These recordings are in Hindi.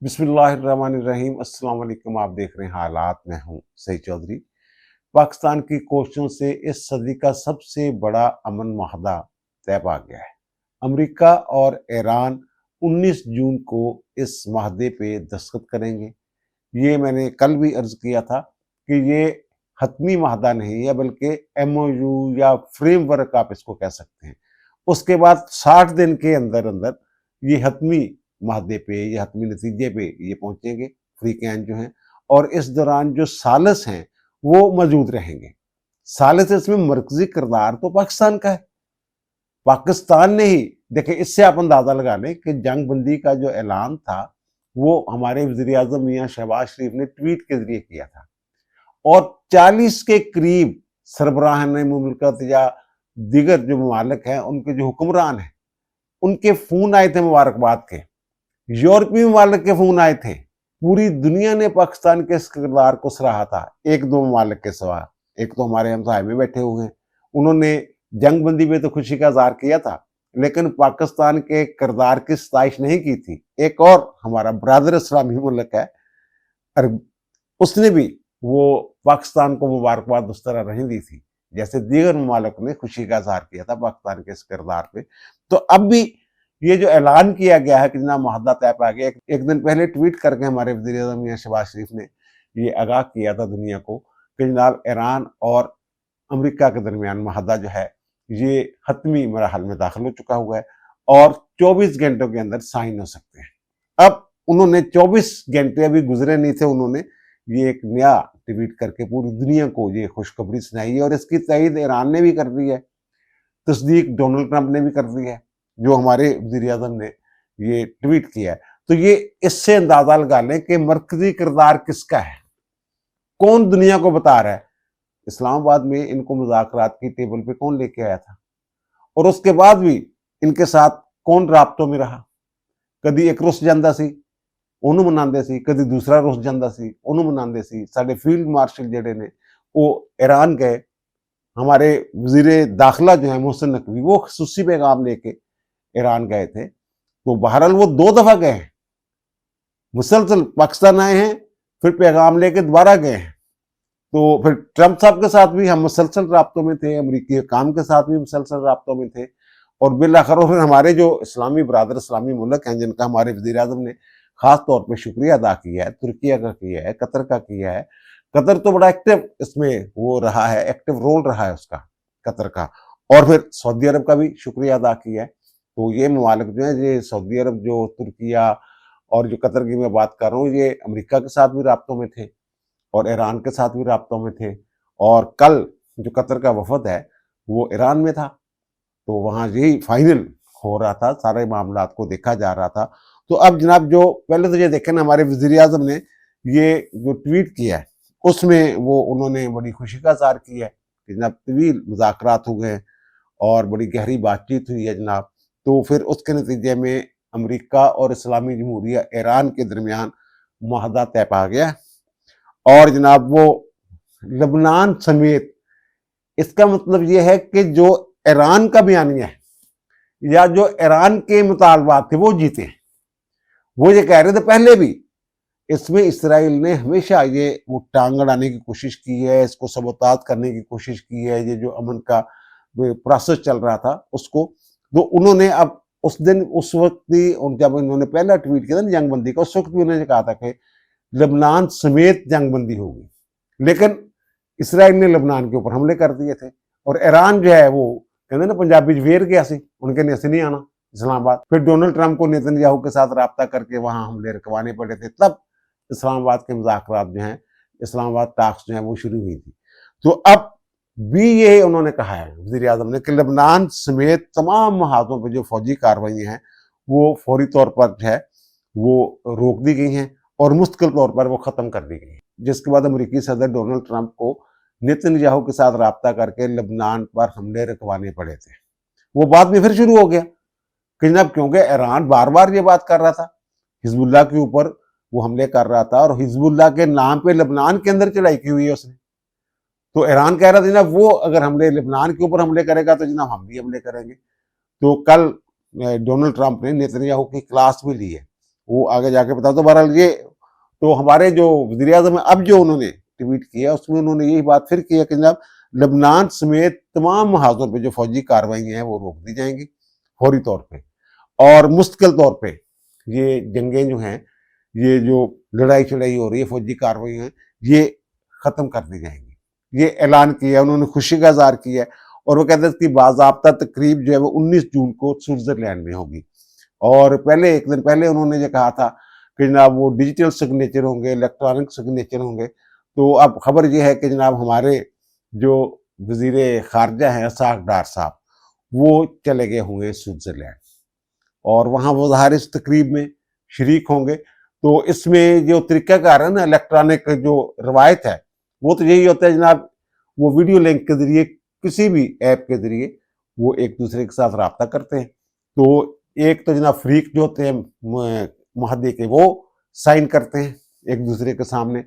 बिस्मिल्लाहिर्रहमानिर्रहीम। अस्सलाम वालेकुम। आप देख रहे हैं हालात। मैं हूं सईद चौधरी। पाकिस्तान की कोशिशों से इस सदी का सबसे बड़ा अमन माहदा तय पा गया है। अमेरिका और ईरान 19 जून को इस माहदे पे दस्तखत करेंगे। ये मैंने कल भी अर्ज किया था कि ये हतमी माहदा नहीं है, बल्कि एमओयू या फ्रेमवर्क आप इसको कह सकते हैं। उसके बाद 60 दिन के अंदर अंदर ये हतमी माहदे पे या हतमी नतीजे पे ये पहुंचेंगे, फ्री कैन जो हैं। और इस दौरान जो सालिस हैं वो मौजूद रहेंगे। सालिस इसमें मरकजी किरदार तो पाकिस्तान का है। पाकिस्तान ने ही देखिए, इससे आप अंदाजा लगा लें कि जंग बंदी का जो ऐलान था वो हमारे वजीर आजम मियाँ शहबाज शरीफ ने ट्वीट के जरिए किया था। और 40 के करीब सरबराहान मुमलकत या दीगर जो ममालिक हैं, उनके जो हुक्मरान हैं, उनके फोन आए थे मुबारकबाद के। यूरोपीय ममालिक के फोन आए थे। पूरी दुनिया ने पाकिस्तान के इस किरदार को सराहा था, एक दो ममालिक के सिवा। एक तो हमारे हमसाए में बैठे हुए हैं, उन्होंने जंग बंदी में तो खुशी का इजहार किया था, लेकिन पाकिस्तान के किरदार की सताइश नहीं की थी। एक और हमारा ब्रादर इस्लामी मुल्क है अरब, उसने भी वो पाकिस्तान को मुबारकबाद उस तरह नहीं दी थी जैसे दीगर ममालिक ने खुशी का इजहार किया था पाकिस्तान के इस किरदार पे। तो अब भी ये जो ऐलान किया गया है कि जनाब मुआहदा तय पा गया, एक दिन पहले ट्वीट करके हमारे वज़ीर आज़म मियां शहबाज शरीफ ने ये आगाह किया था दुनिया को कि जनाब ईरान और अमेरिका के दरमियान मुआहदा जो है ये हतमी मरहल में दाखिल हो चुका हुआ है और 24 घंटों के अंदर साइन हो सकते हैं। अब उन्होंने 24 घंटे अभी गुजरे नहीं थे, उन्होंने ये एक नया ट्वीट करके पूरी दुनिया को ये खुशखबरी सुनाई है। और इसकी तईद ईरान ने भी कर दी है, तस्दीक डोनाल्ड ट्रंप ने भी कर दी है, जो हमारे वज़ीर आज़म ने ये ट्वीट किया है। तो ये इससे अंदाजा लगा लें कि मरकजी किरदार किसका है, कौन दुनिया को बता रहा है। इस्लामाबाद में इनको मुज़ाकरात की टेबल पे कौन लेके आया था, और उसके बाद भी इनके साथ कौन राब्तों में रहा। कभी एक रुस जांदा सी ਉਹਨੂੰ ਮਨਾਉਂਦੇ ਸੀ, कभी दूसरा रुस जांदा सी ਉਹਨੂੰ ਮਨਾਉਂਦੇ ਸੀ। साढ़े फील्ड मार्शल जड़े ने वो ईरान गए। हमारे वजीर दाखिला जो है मोहसिन नकवी, वो खसूसी पैगाम लेके ईरान गए थे। तो बहरहाल वो 2 दफा गए हैं, मुसलसल पाकिस्तान आए हैं, फिर पैगाम लेके दोबारा गए हैं। तो फिर ट्रंप साहब के साथ भी हम मुसलसल राब्तों में थे, अमरीकी हुकाम के साथ भी मुसलसल राब्तों में थे। और बिलाखिर फिर हमारे जो इस्लामी बरादर इस्लामी मुल्क हैं, जिनका हमारे वज़ीर आज़म ने खास तौर पे शुक्रिया अदा किया है, तुर्किया का किया है, कतर का किया है। कतर तो बड़ा एक्टिव इसमें वो रहा है, एक्टिव रोल रहा है उसका, कतर का। और फिर सऊदी अरब का भी शुक्रिया अदा किया है। तो ये ममालिक जो है, ये सऊदी अरब, जो तुर्किया और जो कतर की मैं बात कर रहा हूँ, ये अमेरिका के साथ भी राब्तों में थे और ईरान के साथ भी राब्तों में थे। और कल जो कतर का वफद है वो ईरान में था, तो वहाँ यही फाइनल हो रहा था, सारे मामला को देखा जा रहा था। तो अब जनाब जो पहले तो ये देखें ना, हमारे वज़ीर आज़म ने ये जो ट्वीट किया है उसमें वो उन्होंने बड़ी खुशी का इज़हार किया है कि जनाब तवील मुज़ाकरात हो गए और बड़ी गहरी बातचीत हुई है जनाब। तो फिर उसके नतीजे में अमेरिका और इस्लामी जमहूरिया ईरान के दरमियान मुआहदा तय पा गया। और जनाब वो लबनान समेत, इसका मतलब ये है कि जो ईरान का बयानिया है या जो ईरान के मुतालबात थे वो जीते। वो ये कह रहे थे पहले भी, इसमें इसराइल ने हमेशा ये वो टांग अड़ाने की कोशिश की है, इसको सबोताज करने की कोशिश की है, ये जो अमन का प्रोसेस चल रहा था उसको। तो उन्होंने अब उस दिन, उस वक्त भी, जब इन्होंने पहला ट्वीट किया था जंगबंदी का, उस वक्त भी उन्होंने कहा था कि लबनान समेत जंगबंदी होगी। लेकिन इसराइल ने लबनान के ऊपर हमले कर दिए थे और ईरान जो है वो कहते ना पंजाबी वेर गया सी, उनके ने नहीं आना इस्लामाबाद। फिर डोनाल्ड ट्रंप को नेतन्याहू के साथ राब्ता करके वहां हमले रखवाने पड़े थे, तब इस्लामाबाद के मुज़ाकरात जो हैं, इस्लामाबाद टाक्स जो है वो शुरू हुई थी। तो अब भी ये उन्होंने कहा है वज़ीर आज़म ने कि लबनान समेत तमाम महाजों पर जो फौजी कार्रवाई हैं वो फौरी तौर पर जो है वो रोक दी गई हैं और मुस्तकिल तौर पर वो ख़त्म कर दी गई। जिसके बाद अमरीकी सदर डोनाल्ड ट्रंप को नेतन्याहू के साथ राब्ता करके लबनान पर हमले रखवाने पड़े थे। वो बाद में फिर शुरू हो गया कि जनाब, क्योंकि ईरान बार बार ये बात कर रहा था, हिजबुल्लाह के ऊपर वो हमले कर रहा था और हिजबुल्लाह के नाम पे लबनान के अंदर चढ़ाई की हुई है उसने। तो ईरान कह रहा था जनाब वो अगर हमले लबनान के ऊपर हमले करेगा तो जनाब हम भी हमले करेंगे। तो कल डोनाल्ड ट्रंप ने नेतन्याहू की क्लास भी ली है वो आगे जाके बताओ। तो बहरहाल ये तो हमारे जो वज़ीर-ए-आज़म है अब जो उन्होंने ट्वीट किया उसमें उन्होंने यही बात फिर की है कि जनाब लेबनान समेत तमाम महाजों पे जो फौजी कार्रवाई हैं वो रोक दी जाएंगी फौरी तौर पे, और मुस्तकिल तौर पे ये जंगें जो हैं, ये जो लड़ाई चढ़ाई हो रही है, फौजी कार्रवाई हैं, ये ख़त्म कर दी जाएंगी। ये ऐलान किया उन्होंने, खुशी का इज़हार किया है। और वो कहते हैं कि बाज़ाब्ता तकरीब जो है वो 19 जून को स्विट्ज़रलैंड में होगी। और पहले एक दिन पहले उन्होंने ये कहा था कि जनाब वो डिजिटल सिग्नेचर होंगे, इलेक्ट्रॉनिक सिग्नेचर होंगे। तो अब खबर ये है कि जनाब हमारे जो वज़ीर ख़ारजा हैं साद डार साहब, वो चले गए हुए स्विट्ज़रलैंड और वहाँ वो ज़ाहिर इस तकरीब में शरीक होंगे। तो इसमें जो तरीक़ाकार है ना इलेक्ट्रॉनिक जो रवायत है, वो तो यही होता है जनाब, वो वीडियो लिंक के ज़रिए किसी भी ऐप के ज़रिए वो एक दूसरे के साथ राब्ता करते हैं। तो एक तो जनाब फ़रीक जो होते हैं मुआहदे के, वो साइन करते हैं एक दूसरे के सामने,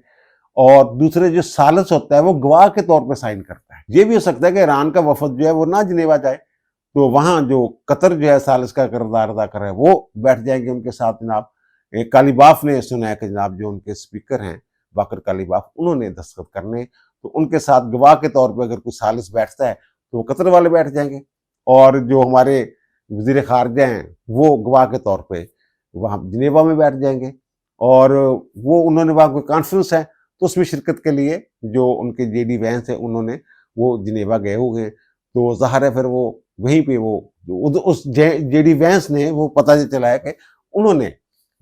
और दूसरे जो सालिस होता है वो गवाह के तौर पे साइन करता है। ये भी हो सकता है कि ईरान का वफ़द जो है वो ना जिनेवा जाए, तो वहाँ जो कतर जो है सालिस का किरदार अदा कर रहा है वो बैठ जाएंगे उनके साथ जनाब। कालीबाफ ने सुना है कि जनाब जो उनके स्पीकर हैं बाकर कालीबाफ, उन्होंने दस्तखत करने, तो उनके साथ गवाह के तौर पे अगर कोई सालिस बैठता है तो कतर वाले बैठ जाएंगे, और जो हमारे वज़ीर ख़ारजा हैं वो गवाह के तौर पे वहाँ जिनेवा में बैठ जाएंगे। और वो उन्होंने वहाँ कोई कॉन्फ्रेंस है तो उसमें शिरकत के लिए जो उनके जेडी वैंस है उन्होंने वो जिनेवा गए हुए हैं। तो ज़ाहिर है फिर वो वहीं पे वो उस जेडी वैंस ने वो पता चला है कि उन्होंने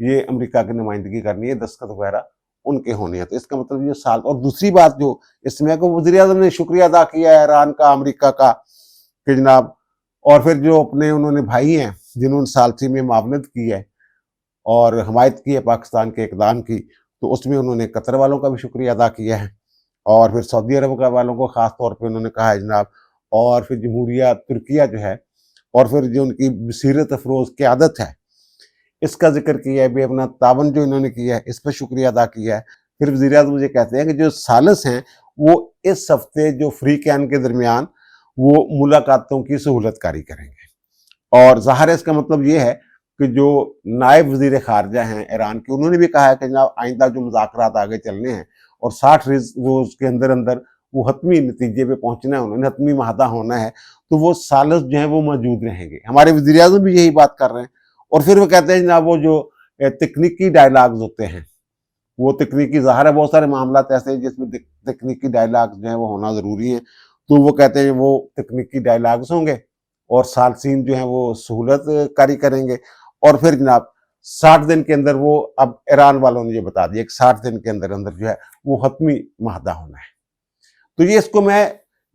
ये अमेरिका की नुमाइंदगी करनी है, दस्तखत वगैरह उनके होने हैं। तो इसका मतलब ये साल, और दूसरी बात जो इसमें को वज़ीर-ए-आज़म ने शुक्रिया अदा किया है ईरान का, अमेरिका का कि जनाब, और फिर जो अपने उन्होंने भाई हैं जिन्होंने सालसी में मावनत की है और हमायत की है पाकिस्तान के इक़दाम की, तो उसमें उन्होंने कतर वालों का भी शुक्रिया अदा किया है, और फिर सऊदी अरब का वालों को ख़ास तौर पे उन्होंने कहा है जनाब, और फिर जमहूरिया तुर्किया जो है, और फिर जो उनकी बसीरत अफरोज़ क़यादत है, इसका ज़िक्र किया है, बेपनाह तावन जो इन्होंने किया है, इस पर शुक्रिया अदा किया है। फिर वज़ीर-ए-आज़म मुझे कहते हैं कि जो सालिस हैं, वो इस हफ़्ते जो फ्री कैन के दरमियान वो मुलाकातों की सहूलत कारी करेंगे। और ज़ाहिर है इसका मतलब ये है कि जो नायब वज़ीर ख़ारजा हैं ईरान के, उन्होंने भी कहा है कि जनाब आइंदा जो मुज़ाकरात आगे चलने हैं और 60 रोज़ के अंदर वो हतमी नतीजे पे पहुँचना है, उन्होंने हतमी माहदा होना है, तो वो सालिस जो हैं वो मौजूद रहेंगे। हमारे वज़ीर-ए-आज़म भी यही बात कर रहे हैं। और फिर वो कहते हैं जनाब वो जो तकनीकी डायलॉग्स होते हैं, वो तकनीकी, ज़ाहिर है बहुत सारे मामलात ऐसे हैं जिसमें तकनीकी डायलॉग्स जो हैं वो होना ज़रूरी है। तो वो कहते हैं वो तकनीकी डायलॉग्स होंगे और सालसीन जो हैं वो सहूलत कारी करेंगे। और फिर जनाब 60 दिन के अंदर वो, अब ईरान वालों ने ये बता दिया कि 60 दिन के अंदर जो है वो हतमी माहदा होना है। तो ये इसको मैं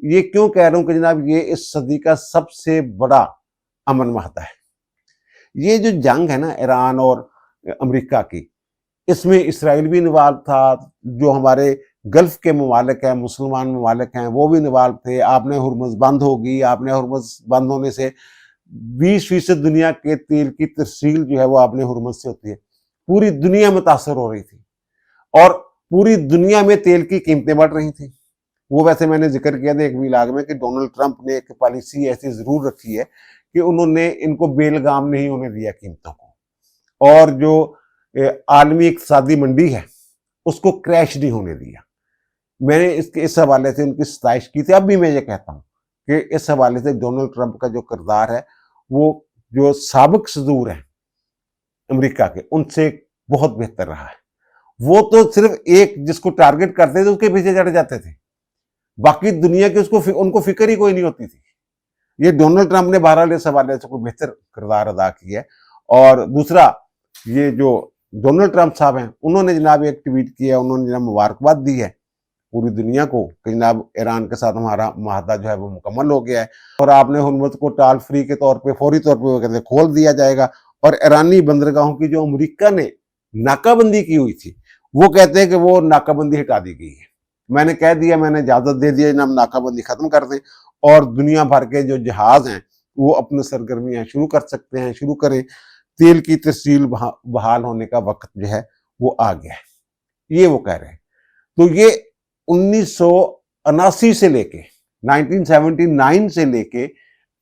ये क्यों कह रहा हूँ कि जनाब ये इस सदी का सबसे बड़ा अमन माहदा है। ये जो जंग है ना ईरान और अमेरिका की, इसमें इसराइल भी इन्वॉल्व था, जो हमारे गल्फ के ममालिक हैं, मुसलमान ममालिक हैं, वो भी इन्वॉल्व थे। आपने हुर्मुज़ बंद होगी, आपने हुर्मुज़ बंद होने से 20% दुनिया के तेल की तरसील जो है वो आपने हुर्मुज़ से होती है। पूरी दुनिया मुतासर हो रही थी और पूरी दुनिया में तेल की कीमतें बढ़ रही थी। वो वैसे मैंने जिक्र किया था एक व्लॉग में कि डोनाल्ड ट्रंप ने एक पॉलिसी ऐसी ज़रूर रखी है कि उन्होंने इनको बेलगाम नहीं होने दिया कीमतों को, और जो आलमी इक़्तिसादी मंडी है उसको क्रैश नहीं होने दिया। मैंने इस हवाले से उनकी सताइश की थी। अब भी मैं ये कहता हूँ कि इस हवाले से डोनाल्ड ट्रंप का जो किरदार है वो जो साबिक सदूर हैं अमेरिका के, उनसे बहुत बेहतर रहा है। वो तो सिर्फ एक जिसको टारगेट करते थे उसके पीछे चढ़ जाते थे, बाकी दुनिया की उनको फिक्र ही कोई नहीं होती थी। ये डोनाल्ड ट्रंप ने बहरहाल इस हवाले से कोई बेहतर किरदार अदा किया है। और दूसरा, ये जो डोनाल्ड ट्रंप साहब हैं उन्होंने जनाब एक ट्वीट किया, उन्होंने जनाब मुबारकबाद दी है पूरी दुनिया को कि जनाब ईरान के साथ हमारा माहदा जो है वो मुकम्मल हो गया है, और आपने हुर्मुज़ को टाल फ्री के तौर पे फौरी तौर पे वो कहते हैं खोल दिया जाएगा। और ईरानी बंदरगाहों की जो अमेरिका ने नाकाबंदी की हुई थी, वो कहते हैं कि वो नाकाबंदी हटा दी गई है। मैंने कह दिया, मैंने इजाज़त दे दी है जनाब नाकाबंदी ख़त्म कर दें और दुनिया भर के जो जहाज़ हैं वो अपनी सरगर्मियाँ शुरू कर सकते हैं, शुरू करें। तेल की तरसील बहाल होने का वक्त जो है वो आ गया है, ये वो कह रहे हैं। तो ये 1979 से लेके 1979 से लेके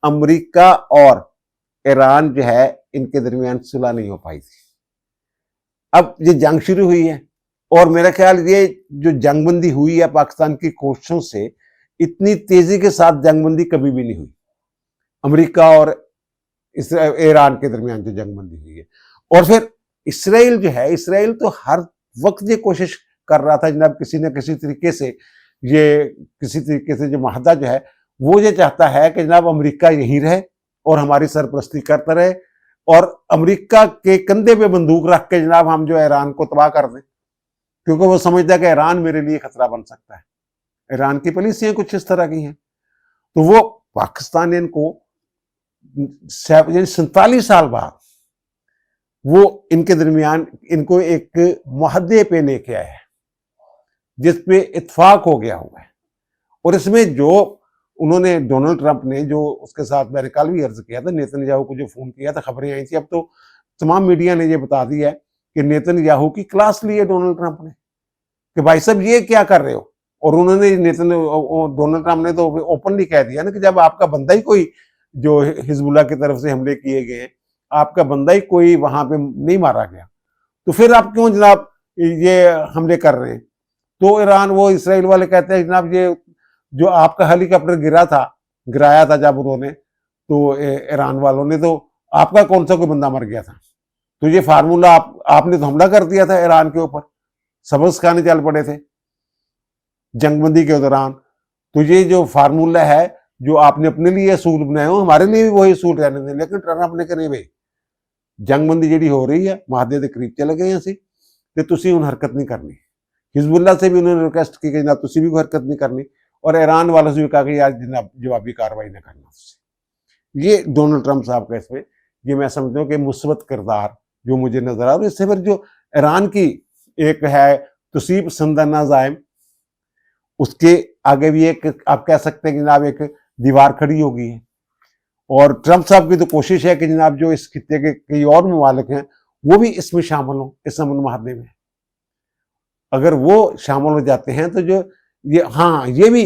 अमेरिका और ईरान जो है इनके दरमियान सुलह नहीं हो पाई थी। अब ये जंग शुरू हुई है, और मेरा ख्याल ये जो जंगबंदी हुई है पाकिस्तान की कोशिशों से, इतनी तेजी के साथ जंगबंदी कभी भी नहीं हुई अमेरिका और ईरान के दरमियान जो जंगबंदी हुई है। और फिर इसराइल जो है, इसराइल तो हर वक्त ये कोशिश कर रहा था जनाब, किसी न किसी तरीके से जो माहदा जो है वो ये चाहता है कि जनाब अमेरिका यहीं रहे और हमारी सरपरस्ती करता रहे, और अमेरिका के कंधे पे बंदूक रख के जनाब हम जो ईरान को तबाह कर दें, क्योंकि वो समझता है कि ईरान मेरे लिए खतरा बन सकता है। ईरान की पॉलिसियां कुछ इस तरह की हैं। तो वो पाकिस्तान इनको 47 साल बाद वो इनके दरमियान इनको एक मुआहदे पे लेके आया है जिसपे इत्फाक हो गया हुआ है। और इसमें जो उन्होंने डोनाल्ड ट्रंप ने जो उसके साथ मैंने कल भी अर्ज किया था, नेतन्याहू को जो फोन किया था, खबरें आई थी, अब तो तमाम मीडिया ने ये बता दिया है कि नेतन्याहू की क्लास ली है डोनाल्ड ट्रंप ने कि भाई साहब ये क्या कर रहे हो। और उन्होंने डोनाल्ड ट्रंप ने तो ओपनली कह दिया ना कि जब आपका बंदा ही कोई जो हिजबुल्लाह की तरफ से हमले किए गए, आपका बंदा ही कोई वहां पे नहीं मारा गया, तो फिर आप क्यों जनाब ये हमले कर रहे हैं। तो ईरान, वो इसराइल वाले कहते हैं जनाब ये जो आपका हेलीकॉप्टर गिराया था जब उन्होंने, तो ईरान वालों ने, तो आपका कौन सा कोई बंदा मर गया था। तो ये फार्मूला आपने तो हमला कर दिया था ईरान के ऊपर, सबक सिखाने चल पड़े थे जंगबंदी के दौरान। तो ये जो फार्मूला है जो आपने अपने लिए असूल बनाए हो, हमारे लिए भी वही असूल रहने दें। लेकिन ट्रंप ने कहा भाई जंगबंदी जी हो रही है, महादे के करीब चले गए असी, तो तुसी हुण हरकत नहीं करनी। हिजबुल्ला से भी उन्होंने रिक्वेस्ट की कि जनाब तुसी भी कोई हरकत नहीं करनी, और ईरान वालों से भी कहा कि यार जनाब जवाबी कार्रवाई न करना। ये डोनाल्ड ट्रंप साहब का इसमें, ये मैं समझता हूँ कि मुस्बत किरदार जो मुझे नजर आ रहा है। इससे फिर जो ईरान की एक है तुसीब संदना जायम, उसके आगे भी एक आप कह सकते हैं कि जनाब एक दीवार खड़ी होगी है। और ट्रंप साहब की तो कोशिश है कि जनाब जो इस खित्ते के कई और ममालिक हैं वो भी इसमें शामिल हों, इस अमन मुआहदे में। अगर वो शामिल हो जाते हैं तो जो ये भी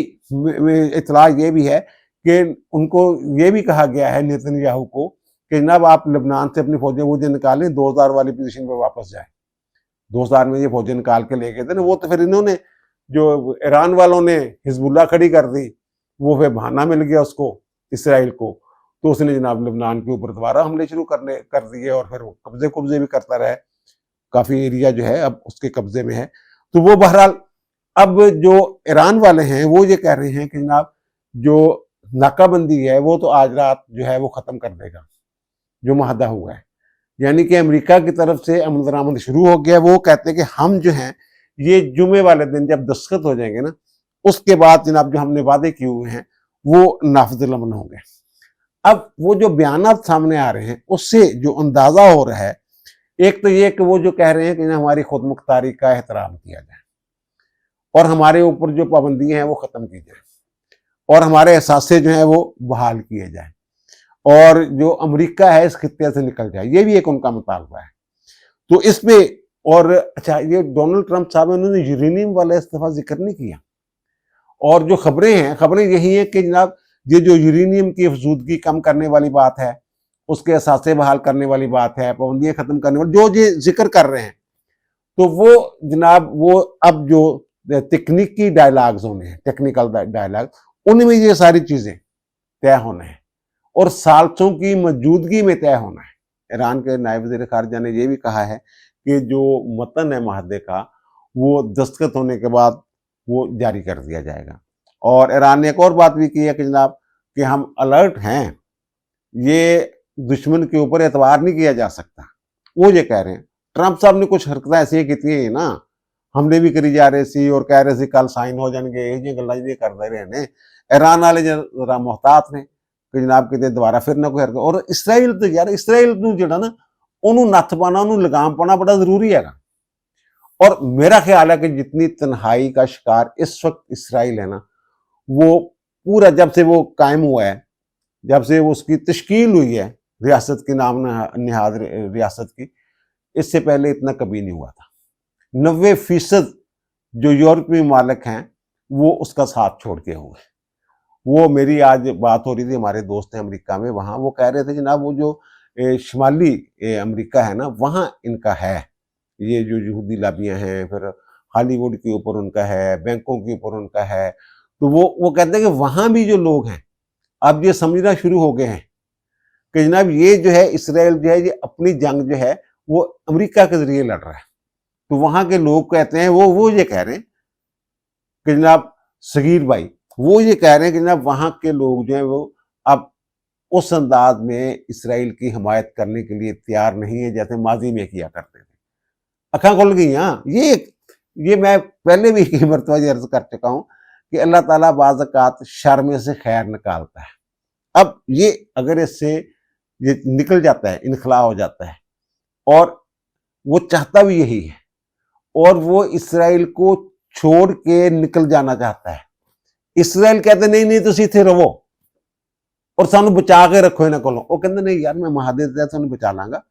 इतला ये भी है कि उनको ये भी कहा गया है नेतन्याहू को कि जनाब आप लेबनान से अपनी फौजें वो जो निकालें, 2000 वाली पोजीशन पर वापस जाए। 2000 में ये फौजें निकाल के ले गए थे ना, वो तो फिर इन्होंने जो ईरान वालों ने हिजबुल्लाह खड़ी कर दी, वो फिर बहाना मिल गया उसको, इसराइल को, तो उसने जनाब लेबनान के ऊपर दोबारा हमले शुरू कर दिए, और फिर वो कब्जे भी करता रहा। काफी एरिया जो है अब उसके कब्जे में है। तो वो बहरहाल अब जो ईरान वाले हैं वो ये कह रहे हैं कि जनाब जो नाकाबंदी है वो तो आज रात जो है वो खत्म कर देगा जो मुआहदा हुआ है। यानी कि अमेरिका की तरफ से अमल दरामद शुरू हो गया। वो कहते हैं कि हम जो हैं ये जुमे वाले दिन जब दस्तखत हो जाएंगे ना, उसके बाद जनाब जो हमने वादे किए हुए हैं वो नाफिजुल अमल होंगे। अब वो जो बयानात सामने आ रहे हैं उससे जो अंदाजा हो रहा है, एक तो ये कि वो जो कह रहे हैं कि ना हमारी खुद मुख्तारी का एहतराम किया जाए और हमारे ऊपर जो पाबंदियां हैं वो खत्म की जाए और हमारे एहसासे जो है वो बहाल किए जाए और जो अमेरिका है इस खित्ते से निकल जाए। ये भी एक उनका मुतालबा है। तो इसमें और अच्छा, ये डोनाल्ड ट्रंप साहब उन्होंने यूरेनियम वाला इस दफा जिक्र नहीं किया, और जो खबरें यही हैं कि जनाब ये जो यूरेनियम की अफजूदगी कम करने वाली बात है, उसके एहसासे बहाल करने वाली बात है, पाबंदियां खत्म करने वाली जो ये जिक्र कर रहे हैं, तो वो जनाब वो अब जो तकनीकी डायलॉग्स होने हैं, टेक्निकल डायलॉग, उनमें ये सारी चीजें तय होना है और साल्सों की मौजूदगी में तय होना है। ईरान के नायब वज़ीर खारजा ने यह भी कहा है कि जो मतन है मुआहदे का वो दस्तखत होने के बाद वो जारी कर दिया जाएगा। और ईरान ने एक और बात भी की है कि जनाब कि हम अलर्ट हैं, ये दुश्मन के ऊपर एतबार नहीं किया जा सकता। वो ये कह रहे हैं। ट्रंप साहब ने कुछ हरकतें ऐसी की थी ना, हमले भी करी जा रहे सी और कह रहे सी कल साइन हो जाएंगे, ये गल्लां ये करते रहे ने। ईरान वाले जरा मोहतात ने कि जनाब किते दोबारा फिर ना कोई हरकत। और इसराइल तो यार इसराइल नूं जिहड़ा ना उन्होंने नत्थ पाना, उन्होंने लगाम पाना बड़ा जरूरी है। और मेरा ख्याल है कि जितनी तन्हाई का शिकार इस वक्त इसराइल है ना, वो पूरा जब से वो कायम हुआ है, जब से उसकी तश्कील हुई है रियासत के नाम निहाद रियासत की, इससे पहले इतना कभी नहीं हुआ था। 90% जो यूरोपीय मालिक हैं वो उसका साथ छोड़ के हुए। वो मेरी आज बात हो रही थी, हमारे दोस्त हैं अमेरिका में, वहाँ वो कह रहे थे जनाब वो जो शुमाली अमेरिका है ना, वहाँ इनका है ये जो यहूदी लाबियाँ हैं, फिर हॉलीवुड के ऊपर उनका है, बैंकों के ऊपर उनका है। तो वो कहते हैं कि वहाँ भी जो लोग हैं, अब ये समझना शुरू हो गए हैं कि जनाब ये जो है इसराइल जो है ये अपनी जंग जो है वो अमेरिका के ज़रिए लड़ रहा है। तो वहाँ के लोग कहते हैं वो ये कह रहे हैं कि जनाब सगीर भाई वो ये कह रहे हैं कि जनाब वहाँ के लोग जो हैं वो अब उस अंदाज में इसराइल की हमायत करने के लिए तैयार नहीं है जैसे माजी में किया करते थे। अखा खुल गई। हाँ, ये मैं पहले भी कई मरतबा ये अर्ज कर चुका हूँ कि अल्लाह ताला बाज़ औक़ात शर में से खैर निकालता है। अब ये अगर इससे ये निकल जाता है, इनखला हो जाता है, और वो चाहता भी यही है, और वो इसराइल को छोड़ के निकल जाना चाहता है। इसराइल कहते नहीं नहीं तुम इत्थे रहो और सानू बचा के रखो इन्हां कोलों। वो कहते नहीं यार मैं महादे ते तुहानू बचा लांगा,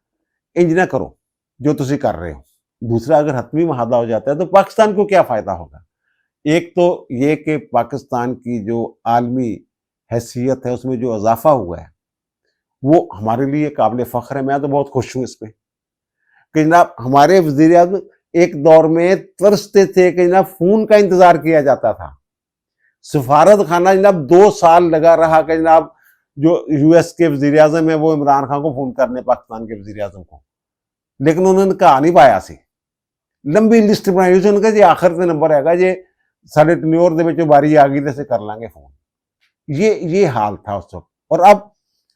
इंज ना करो जो तुसी कर रहे हो। दूसरा, अगर हतमी महादा हो जाता है तो पाकिस्तान को क्या फायदा होगा? एक तो ये कि पाकिस्तान की जो आलमी हैसियत है उसमें जो इजाफा हुआ है वो हमारे लिए काबिल फ़ख्र है। मैं तो बहुत खुश हूँ इस पे कि जनाब हमारे वज़ीर-ए-आज़म एक दौर में तरसते थे कि जनाब फ़ोन का इंतज़ार किया जाता था। सफारत खाना जनाब 2 साल लगा रहा कि जनाब जो यूएस के वज़ीर-ए-आज़म है वो इमरान खान को फ़ोन करने, पाकिस्तान के वज़ीर-ए-आज़म को, लेकिन उन्होंने कहा नहीं पाया सी। लंबी लिस्ट बनाई उन्होंने कहा जी आखिर से नंबर हैगा जे साढ़े टन्योर दे विच बारी आ गई तो असीं कर लांगे फ़ोन। ये हाल था उस वक्त। और अब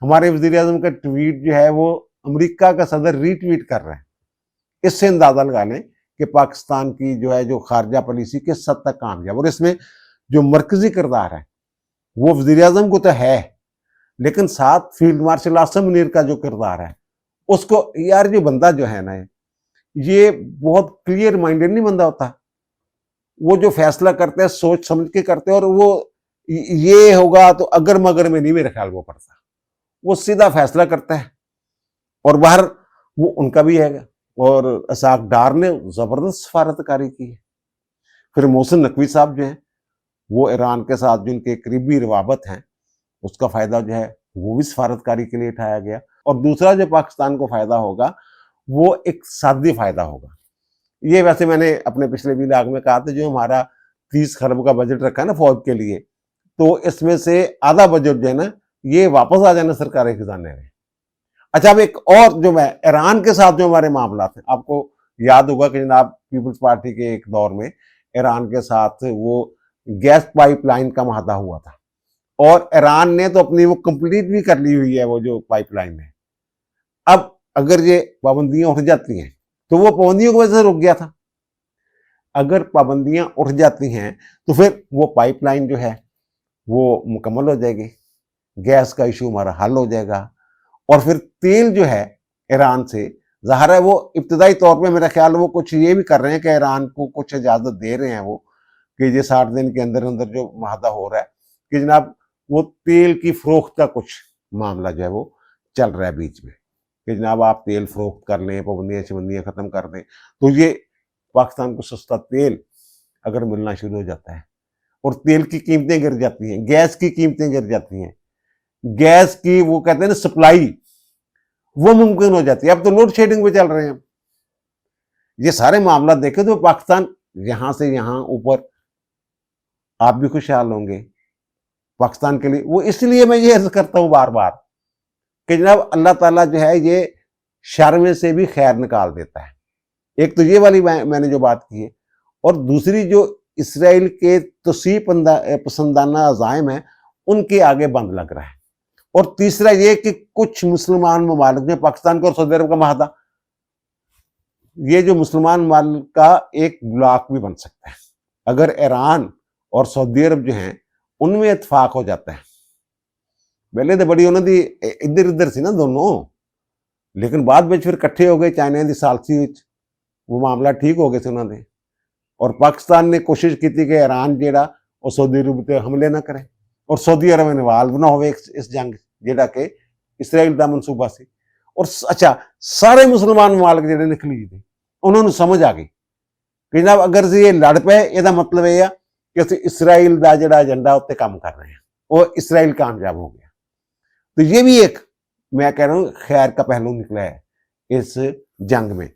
हमारे वज़ीर-ए-आज़म का ट्वीट जो है वो अमेरिका का सदर रीट्वीट कर रहे हैं। इससे अंदाजा लगा लें कि पाकिस्तान की जो है जो खारजा पॉलिसी किस हद तक कामयाब। और इसमें जो मरकजी किरदार है वो वज़ीर-ए-आज़म को तो है, लेकिन साथ फील्ड मार्शल आसिम मुनीर का जो किरदार है उसको, यार ये बंदा जो है ना ये बहुत क्लियर माइंडेड नहीं बंदा होता। वो जो फैसला करते हैं सोच समझ के करते हैं, और वो ये होगा तो अगर मगर में नहीं मेरे ख्याल वो पड़ता। वो सीधा फैसला करता है और बाहर वो उनका भी है। और इसाक डार ने जबरदस्त सफारतकारी की है। फिर मोहसिन नकवी साहब जो हैं वो ईरान के साथ जो उनके करीबी रवाबत हैं उसका फायदा जो है वो भी सफारतकारी के लिए उठाया गया। और दूसरा जो पाकिस्तान को फायदा होगा वो एक सादी फायदा होगा। ये वैसे मैंने अपने पिछले व्लॉग में कहा था, जो हमारा 30 खरब का बजट रखा है ना फौज के लिए, तो इसमें से आधा बजट जो है ना ये वापस आ जाना सरकारी खजाने में। अच्छा, अब एक और जो मैं ईरान के साथ जो हमारे मामला थे, आपको याद होगा कि जनाब पीपल्स पार्टी के एक दौर में ईरान के साथ वो गैस पाइपलाइन का माहदा हुआ था, और ईरान ने तो अपनी वो कंप्लीट भी कर ली हुई है वो जो पाइपलाइन है। अब अगर ये पाबंदियां उठ जाती हैं तो वो पाबंदियों की वजह से रुक गया था। अगर पाबंदियां उठ जाती हैं तो फिर वो पाइपलाइन जो है वो मुकम्मल हो जाएगी, गैस का इशू हमारा हल हो जाएगा। और फिर तेल जो है ईरान से, ज़ाहिर है वो इब्तदाई तौर पे मेरा ख्याल वो कुछ ये भी कर रहे हैं कि ईरान को कुछ इजाज़त दे रहे हैं वो कि ये 60 दिन के अंदर अंदर जो माहदा हो रहा है कि जनाब वो तेल की फ़रोख्त का कुछ मामला जो है वो चल रहा है बीच में कि जनाब आप तेल फ़रोख्त कर लें, पाबंदियाँ शबंदियाँ ख़त्म कर दें, तो ये पाकिस्तान को सस्ता तेल अगर मिलना शुरू हो जाता है और तेल की कीमतें गिर जाती हैं, गैस की कीमतें गिर जाती हैं, गैस की वो कहते हैं ना सप्लाई वो मुमकिन हो जाती है। अब तो लोड शेडिंग पे चल रहे हैं। ये सारे मामला देखें तो पाकिस्तान यहां से यहां ऊपर, आप भी खुशहाल होंगे पाकिस्तान के लिए। वो इसलिए मैं ये अर्ज करता हूं बार बार कि जनाब अल्लाह ताला जो है ये शर में से भी खैर निकाल देता है। एक तो ये वाली मैंने जो बात की है, और दूसरी जो इसराइल के तोसी पसंदाना अज़ाइम है उनके आगे बंद लग रहा है। और तीसरा ये कि कुछ मुसलमान ममालिक में पाकिस्तान को और सऊदी अरब का माहदा, ये जो मुसलमान ममालिक का एक ब्लॉक भी बन सकता है अगर ईरान और सऊदी अरब जो हैं उनमें इत्फाक हो जाता है। पहले तो बड़ी उन्होंने इधर उधर सी ना दोनों, लेकिन बाद में फिर इकट्ठे हो गए चाइना की सालसी विच, वो मामला ठीक हो गए थे उन्होंने। और पाकिस्तान ने कोशिश की थी कि ईरान जेड़ा और सऊदी अरब पर हमले ना करे और सऊदी अरब इन्वॉल्व ना हो इस जंग जेड़ा कि इसराइल का मनसूबा सी। और अच्छा, सारे मुसलमान ममालिक जेडे निकली थे उन्होंने समझ आ गई कि जनाब अगर ये लड़ पे यदा मतलब यह कि असं इसराइल का जेड़ा एजेंडा उत्ते काम कर रहे हैं, वो इसराइल कामयाब हो गया। तो ये भी एक मैं कह रहा हूँ खैर का पहलू निकला है इस जंग में।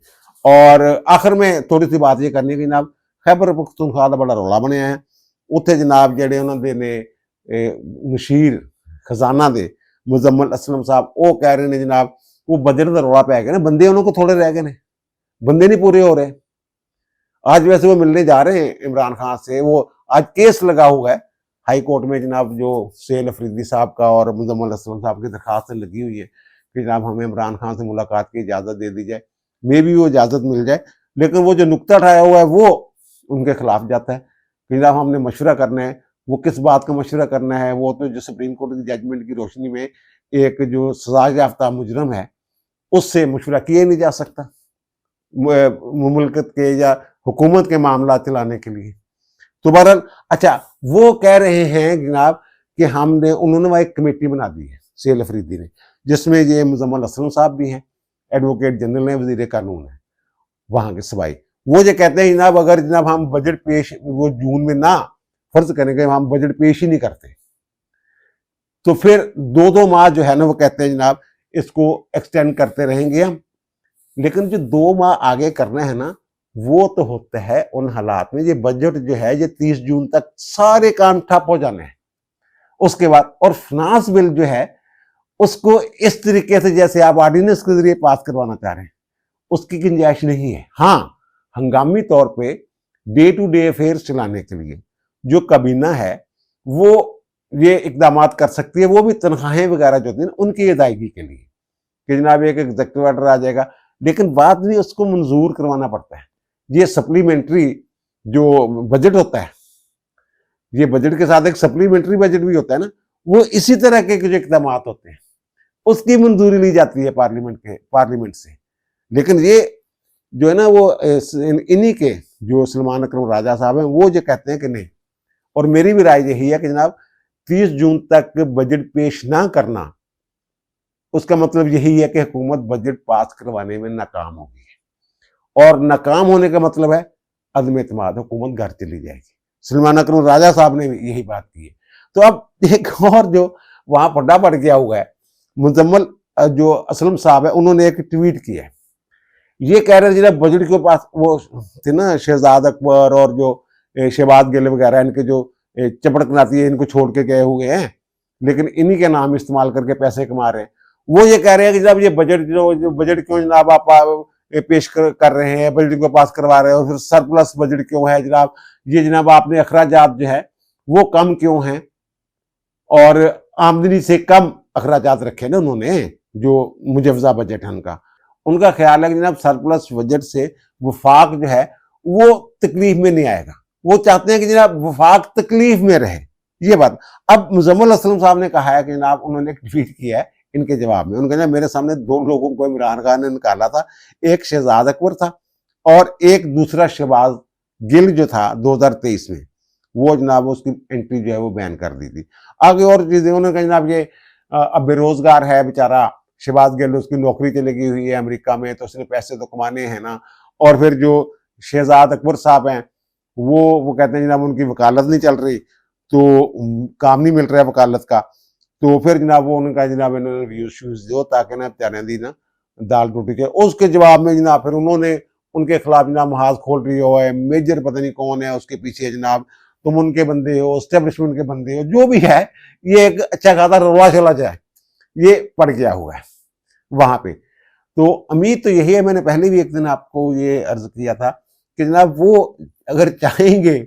और आखिर में थोड़ी सी बात ये करनी है कि जनाब खैबर पख्तूनख्वा का बड़ा रौला बनया है, उत्थे जनाब जेडे उन्होंने ने मुशीर खजाना दे मुजम्मल असलम साहब वो कह रहे हैं जनाब वो बजट का रौला पै गया ना, बंदे उन्होंने को थोड़े रह गए ने, बंदे नहीं पूरे हो रहे। आज वैसे वो मिलने जा रहे हैं इमरान खान से, वो आज केस लगा हुआ है हाई कोर्ट में जनाब, जो सेल अफरीदी साहब का और मुजम्मल असलम साहब की दरखास्त लगी हुई है कि जनाब हमें इमरान खान से मुलाकात की इजाज़त दे दी जाए, मे भी वो इजाज़त मिल जाए। लेकिन वो जो नुक्ता उठाया हुआ है वो उनके खिलाफ जाता है कि जनाब हमने मशवरा करना है। वो किस बात का मशवरा करना है, वो तो जो सुप्रीम कोर्ट की जजमेंट की रोशनी में एक जो सजा याफ्ता मुजरम है उससे मशवरा किया नहीं जा सकता मुमलकत के या हुकूमत के मामला चलाने के लिए। तो बहरहाल अच्छा, वो कह रहे हैं जनाब कि हमने, उन्होंने वहाँ एक कमेटी बना दी है सेल अफरीदी ने, जिसमें ये मुजम्मल असलम साहब भी हैं, एडवोकेट जनरल हैं, वजीर कानून है वहाँ के सवाई। वो ये कहते हैं जनाब अगर जनाब हम बजट पेश वो जून में ना, फर्ज करेंगे हम बजट पेश ही नहीं करते, तो फिर 2-2 माह जो है ना, वो कहते हैं जनाब इसको एक्सटेंड करते रहेंगे हम। लेकिन जो 2 माह आगे करना है ना, वो तो होता है उन हालात में, ये बजट जो है ये 30 जून तक सारे काम ठप हो जाने हैं उसके बाद। और फाइनेंस बिल जो है उसको इस तरीके से जैसे आप ऑर्डिनेंस के जरिए पास करवाना चाह रहे हैं, उसकी गुंजाइश नहीं है। हाँ, हंगामी तौर पे डे टू डे अफेयर्स चलाने के लिए जो काबीना है वो ये इकदाम कर सकती है, वो भी तनख्वाहें वगैरह जो होती हैं उनकी अदायगी के लिए कि जनाब एक एग्जेक्टिव ऑर्डर आ जाएगा, लेकिन बाद भी उसको मंजूर करवाना पड़ता है। ये सप्लीमेंट्री जो बजट होता है, ये बजट के साथ एक सप्लीमेंट्री बजट भी होता है ना, वो इसी तरह के जो इकदाम होते हैं उसकी मंजूरी ली जाती है पार्लियामेंट से। लेकिन ये जो है ना वो इन्हीं के जो सलमान अकरम राजा साहब हैं वो जो कहते हैं कि नहीं, और मेरी भी राय यही है कि जनाब 30 जून तक बजट पेश ना करना, उसका मतलब यही है कि हुकूमत बजट पास करवाने में नाकाम होगी, और नाकाम होने का मतलब है अदम एतमाद, हुकूमत घर चली जाएगी। सलमान अकरम राजा साहब ने यही बात की है। तो अब एक और जो वहां पड्डा पड़ गया हुआ है, मुजम्मल जो असलम साहब है उन्होंने एक ट्वीट किया है, ये कह रहे थे बजट के पास वो थे ना शहजाद अकबर और जो शहबाज गिल वगैरह, इनके जो चपड़कनाती है इनको छोड़ के गए हुए हैं, लेकिन इन्हीं के नाम इस्तेमाल करके पैसे कमा रहे हैं। वो ये कह रहे हैं कि जब ये बजट जो बजट क्यों जनाब आप पेश कर रहे हैं, बजट को पास करवा रहे हो, फिर सरप्लस बजट क्यों है जनाब, ये जनाब आपने अखराजात जो है वो कम क्यों हैं, और आमदनी से कम अखराजात रखे ना उन्होंने, जो मुजवजा बजट है उनका ख्याल है कि जनाब सरप्लस बजट से वफाक जो है वो तकलीफ में नहीं आएगा। वो चाहते हैं कि जनाब वफाक तकलीफ में रहे, ये बात। अब मुजम्मल असलम साहब ने कहा है कि जनाब उन्होंने एक ट्वीट किया है इनके जवाब में, उन्होंने मेरे सामने 2 लोगों को इमरान खान ने निकाला था, एक शहजाद अकबर था और एक दूसरा शहबाज गिल जो था 2023 में, वो जनाब उसकी एंट्री जो है वो बैन कर दी थी। आगे और चीजें उन्होंने कहा जनाब ये अब बेरोजगार है बेचारा शहबाज गिल, उसकी नौकरी चली गई हुई है अमेरिका में, तो उसने पैसे तो कमाने हैं ना। और फिर जो शहजाद अकबर साहब हैं वो कहते हैं जनाब उनकी वकालत नहीं चल रही, तो काम नहीं मिल रहा है वकालत का, तो फिर जनाब वो उनका जनाब इन्होंने व्यूज दो ताकि ना बेचारे दी ना दाल रोटी के। उसके जवाब में जनाब फिर उन्होंने उनके खिलाफ जनाब महाज खोल रही हो है, मेजर पता नहीं कौन है उसके पीछे जनाब, तुम उनके बंदे हो, एस्टेब्लिशमेंट के बंदे हो, जो भी है ये एक अच्छा खासा रवा चला जाए ये पड़ गया हुआ है वहां पे। तो उम्मीद तो यही है, मैंने पहले भी एक दिन आपको ये अर्ज किया था कि जनाब वो अगर चाहेंगे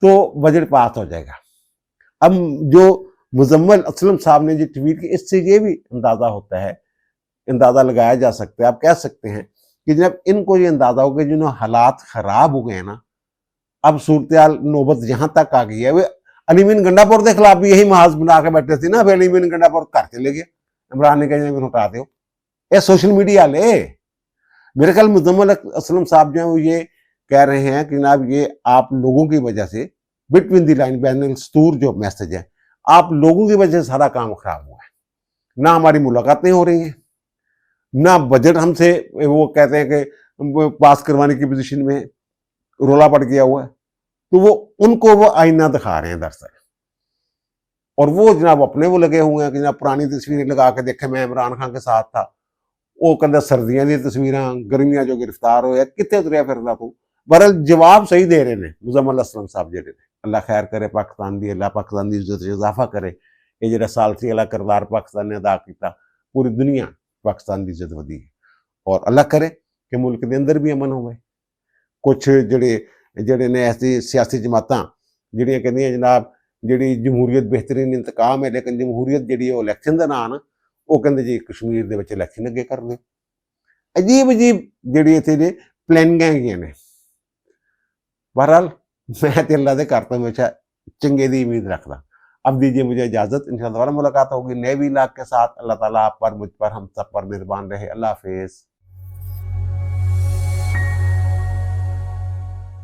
तो बजट पास हो जाएगा। अब जो मुजम्मल असलम साहब ने जो ट्वीट की, इससे ये भी अंदाजा होता है, अंदाजा लगाया जा सकता है, आप कह सकते हैं कि जब इनको ये अंदाजा हो गया जिन्होंने हालात खराब हो गए ना, अब सूरत नौबत यहां तक आ गई है। वे अलीमीन गंडापुर के खिलाफ भी यही महाज बना के बैठे थे ना, फिर अलीमीन गंडापुर घर चले गए, इमरान ने कहा हटा दो, ये सोशल मीडिया ले। मेरे ख्याल मुजम्मल असलम साहब जो है वो ये कह रहे हैं कि जनाब ये आप लोगों की वजह से, बिटवीन दी लाइन बैन स्तूर जो मैसेज है, आप लोगों की वजह से सारा काम खराब हुआ है, ना हमारी मुलाकातें हो रही हैं, ना बजट हमसे वो कहते हैं कि पास करवाने की पोजीशन में रोला पड़ गया हुआ है, तो वो उनको वो आईना दिखा रहे हैं दरअसल। और वो जनाब अपने वो लगे हुए हैं कि जनाब पुरानी तस्वीरें लगा के देखे मैं इमरान खान के साथ था, ਉਹ ਕਹਿੰਦਾ ਸਰਦੀਆਂ ਦੀਆਂ ਤਸਵੀਰਾਂ, ਗਰਮੀਆਂ 'ਚੋਂ ਗ੍ਰਿਫਤਾਰ ਹੋਇਆ, ਕਿੱਥੇ ਤੁਰਿਆ ਫਿਰਦਾ ਤੂੰ। ਬਹਰਹਾਲ ਜਵਾਬ ਸਹੀ ਦੇ ਰਹੇ ਨੇ ਮੁਜ਼ੰਮਲ ਅਸਲਮ ਸਾਹਿਬ ਜਿਹੜੇ ਨੇ। ਅੱਲਾ ਖੈਰ करे पाकिस्तान ਦੀ, ਅੱਲਾ पाकिस्तान ਦੀ ਇੱਜ਼ਤ 'ਚ ਇਜ਼ਾਫਾ करे। ਇਹ ਜਿਹੜਾ ਸਾਲਸੀ ਵਾਲਾ ਕਿਰਦਾਰ ਪਾਕਿਸਤਾਨ ਨੇ ਅਦਾ ਕੀਤਾ, ਪੂਰੀ ਦੁਨੀਆ ਪਾਕਿस्तान ਦੀ ਇੱਜ਼ਤ ਵਧੀ ਹੈ। ਔਰ ਅੱਲਾ करे ਕਿ ਮੁਲਕ ਦੇ ਅੰਦਰ ਵੀ ਅਮਨ ਹੋਵੇ। ਕੁਛ ਜਿਹੜੇ ਨੇ ਐਸੀ ਸਿਆਸੀ ਜਮਾਤਾਂ ਜਿਹੜੀਆਂ ਕਹਿੰਦੀਆਂ ਜਨਾਬ ਜਿਹੜੀ ਜਮਹੂਰੀਅਤ ਬਿਹਤਰੀਨ ਇੰਤਕਾਮ ਹੈ, ਲੇਕਿਨ ਜਮਹੂਰੀਅਤ ਜਿਹੜੀ ਉਹ ਇਲੈਕਸ਼ਨ ਦਾ ਨਾਂ ਨਾ, ਉਹ ਕਹਿੰਦੇ ਜੀ ਕਸ਼ਮੀਰ ਦੇ ਵਿੱਚ ਇਲੈਕਸ਼ਨ ਅੱਗੇ ਕਰ ਦਿਓ। ਅਜੀਬ ਜਿਹੜੀ ਇੱਥੇ ਦੇ ਪਲੈਨਿੰਗਾਂ ਹੈਗੀਆਂ ਨੇ। बहरहाल मैं तो अल्लाह से करता हूँ हमेशा चंगे की उम्मीद रखता। अब दीजिए मुझे इजाज़त, इंशाअल्लाह दोबारा मुलाकात होगी नए भी इलाके के साथ। अल्लाह ताला आप पर, मुझ पर, हम सब पर मेहरबान रहे। अल्लाह हाफिज़।